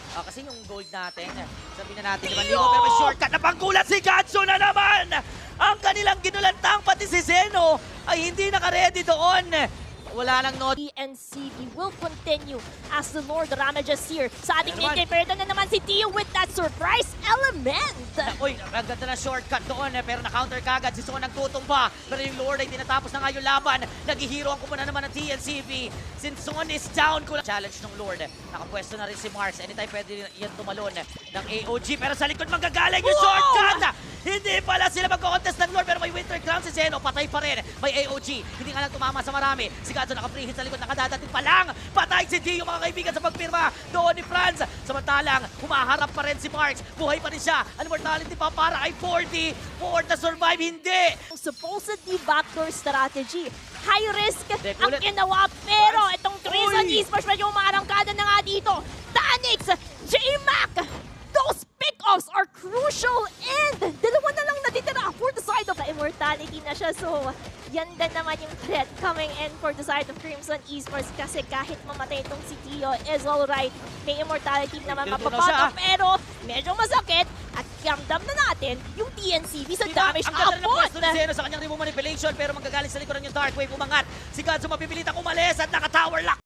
Kasi yung gold natin, sabihin na natin, 5,000 pero may shortcut na pangkulat si Gatsu na naman! Ang kanilang ginulantang pati si Zeno ay hindi naka-ready doon. Wala nang not. TNCV will continue as the Lord ramages here sa ating Ano naman? mid-game. Pero na naman si Tio with that surprise element. Uy, ang ganda na shortcut doon pero na-counter kagad si Son nagtutumba. Pero yung Lord ay tinatapos na nga yung laban. Naghihiro ang kumuna naman ng TNCV. Since Son is down, challenge ng Lord. Nakapwesto na rin si Mars. Anytime pwede yan tumalon ng AOG. Pero sa likod manggagaling yung shortcut! Hindi pala sila magko-contest ng Lord pero may Winter Crown si Zeno. Patay pa rin. May AOG. Hindi nga lang tumama sa marami. Si Gatsu naka-free hit sa likod. Nakadadating pa lang. Patay si Dio mga kaibigan sa pagpirma doon ni Franz. Samantalang humaharap pa rin si Marks. Buhay pa rin siya. Ang mortality pa para ay 40. For the survive, hindi. Supposedly backdoor strategy. High risk ang ulit. ginawa pero itong Crimson Uy! Esports medyo umarangkada na nga dito. Tanix, J-Mac, those pick-offs are crucial and dalawa na lang natitira for the side of the immortality na siya. So yan din naman yung threat coming in for the side of Crimson Esports kasi kahit mamatay itong si Tio is alright. May immortality naman Tinutunaw siya, mapapato pero medyo masakit at kamdam na natin yung TNCV sa damage Ang ganda na abot. pwesto ni Zeno sa kanyang remove manipulation pero manggagaling sa likuran yung Dark Wave umangat. Si Gatsu mapipilitang umalis at naka-tower lock.